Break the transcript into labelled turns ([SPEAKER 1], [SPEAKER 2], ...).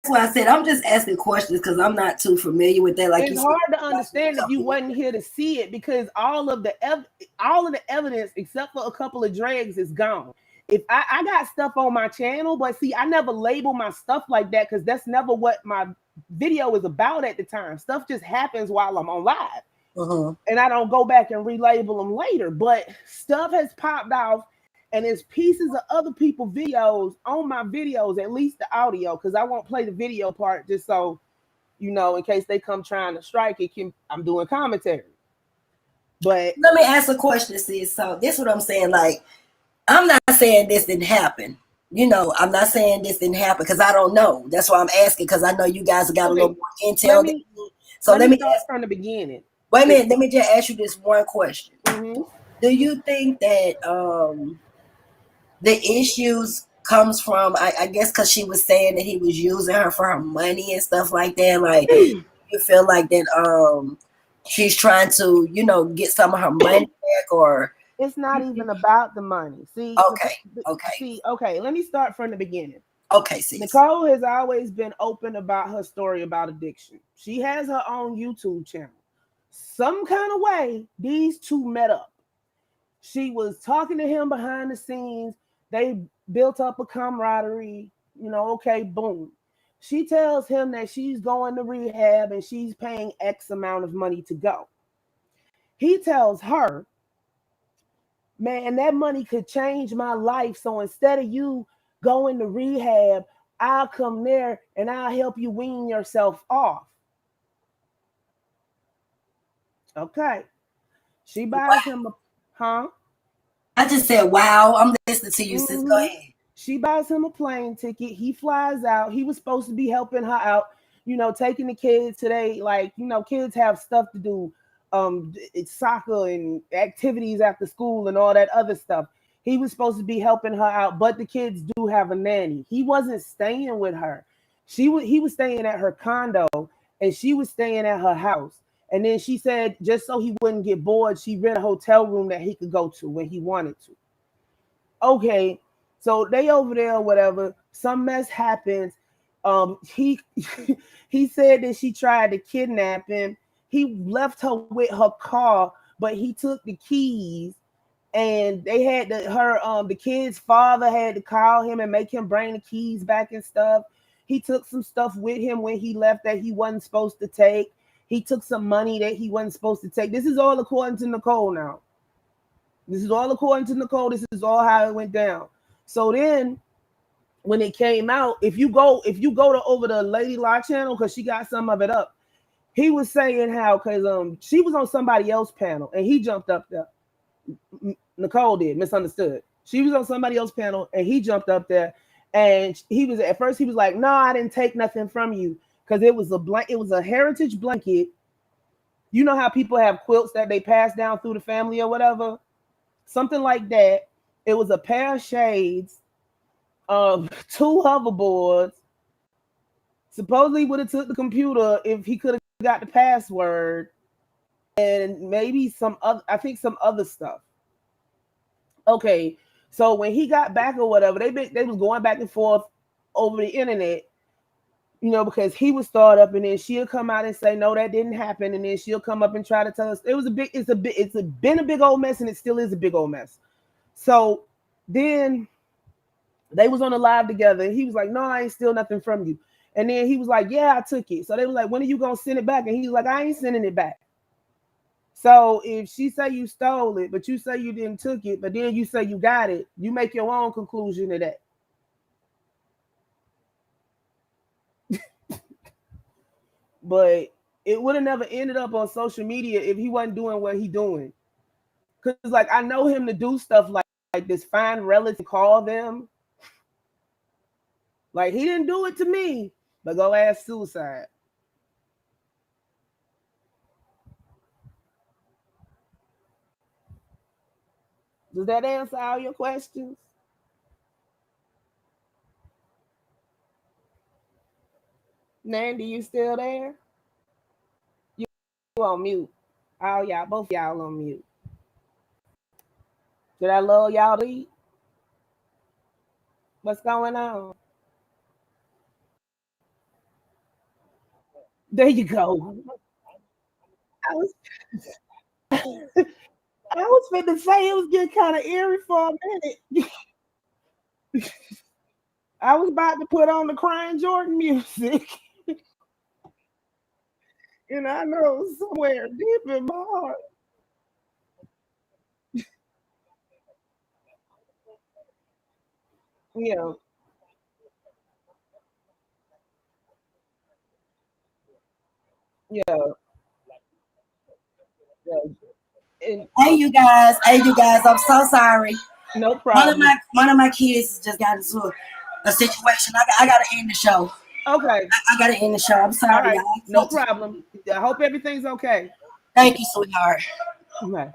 [SPEAKER 1] why I said I'm just asking questions because I'm not too familiar with that. Like
[SPEAKER 2] it's hard to understand if you wasn't here to see it because all of the evidence except for a couple of dregs is gone. If I got stuff on my channel, but see, I never label my stuff like that because that's never what my video is about at the time. Stuff just happens while I'm on live. And I don't go back and relabel them later. But stuff has popped off, and there's pieces of other people's videos on my videos, at least the audio, because I won't play the video part just so you know, in case they come trying to strike it. I'm doing commentary. But
[SPEAKER 1] let me ask a question, sis. So this is what I'm saying. Like, I'm not saying this didn't happen. You know, I'm not saying this didn't happen because I don't know. That's why I'm asking, because I know you guys got a little more intel.
[SPEAKER 2] Let me start from the beginning.
[SPEAKER 1] Wait a minute. Let me just ask you this one question. Do you think that the issues comes from, I guess, because she was saying that he was using her for her money and stuff like that? Like, you feel like that she's trying to, you know, get some of her money back, or
[SPEAKER 2] it's not even about the money. See, okay. Let me start from the beginning.
[SPEAKER 1] Okay, sis.
[SPEAKER 2] Nicole has always been open about her story about addiction. She has her own YouTube channel. Some kind of way, these two met up. She was talking to him behind the scenes. They built up a camaraderie. You know, okay, boom. She tells him that she's going to rehab and she's paying X amount of money to go. He tells her, man, that money could change my life. So instead of you going to rehab, I'll come there and I'll help you wean yourself off. Okay. She buys him a,
[SPEAKER 1] I just said, wow, I'm listening to you, sis. Go ahead.
[SPEAKER 2] She buys him a plane ticket. He flies out. He was supposed to be helping her out, you know, taking the kids today. Like, you know, kids have stuff to do, soccer and activities after school and all that other stuff. He was supposed to be helping her out, but the kids do have a nanny. He wasn't staying with her. He was staying at her condo, and she was staying at her house. And then she said, just so he wouldn't get bored, she rented a hotel room that he could go to when he wanted to. Okay. So they over there or whatever, some mess happens. He said that she tried to kidnap him. He left her with her car, but he took the keys, and they had the kid's father had to call him and make him bring the keys back and stuff. He took some stuff with him when he left that he wasn't supposed to take. He took some money that he wasn't supposed to take. This is all according to Nicole now. This is all according to Nicole. This is all how it went down. So then when it came out, if you go to over the Lady Law channel, because she got some of it up, he was saying how because she was on somebody else's panel and he jumped up there. Nicole did, misunderstood. She was on somebody else's panel and he jumped up there, and he was at first he was like, no, I didn't take nothing from you, because it was a heritage blanket. You know how people have quilts that they pass down through the family or whatever? Something like that. It was a pair of shades, 2 hoverboards. Supposedly would have took the computer if he could have got the password, and maybe some other stuff. Okay, so when he got back or whatever, they was going back and forth over the internet, you know, because he would start up and then she'll come out and say, no, that didn't happen, and then she'll come up and try to tell us it's been a big old mess, and it still is a big old mess. So then they was on a live together, and he was like, no, I ain't steal nothing from you. And then he was like, yeah, I took it. So they were like, when are you gonna send it back? And he was like, I ain't sending it back. So if she say you stole it, but you say you didn't took it, but then you say you got it, you make your own conclusion to that. But it would have never ended up on social media if he wasn't doing what he doing. Because like I know him to do stuff like this, find relatives, call them. Like he didn't do it to me, but go ask suicide. Does that answer all your questions? Nandy, you still there? You on mute. All y'all, both y'all on mute. Did I love y'all to eat? What's going on? There you go. I was I was finna say it was getting kind of eerie for a minute. I was about to put on the Crying Jordan music. And I know somewhere deep in my heart. Yeah, yeah, yeah. And
[SPEAKER 1] Hey you guys, I'm so sorry.
[SPEAKER 2] no problem.
[SPEAKER 1] One of my kids just got into a situation. I gotta end the show.
[SPEAKER 2] Okay.
[SPEAKER 1] I gotta end the show. I'm
[SPEAKER 2] All
[SPEAKER 1] sorry,
[SPEAKER 2] right.
[SPEAKER 1] y'all.
[SPEAKER 2] No problem. I hope everything's okay.
[SPEAKER 1] Thank you, sweetheart.
[SPEAKER 2] Okay.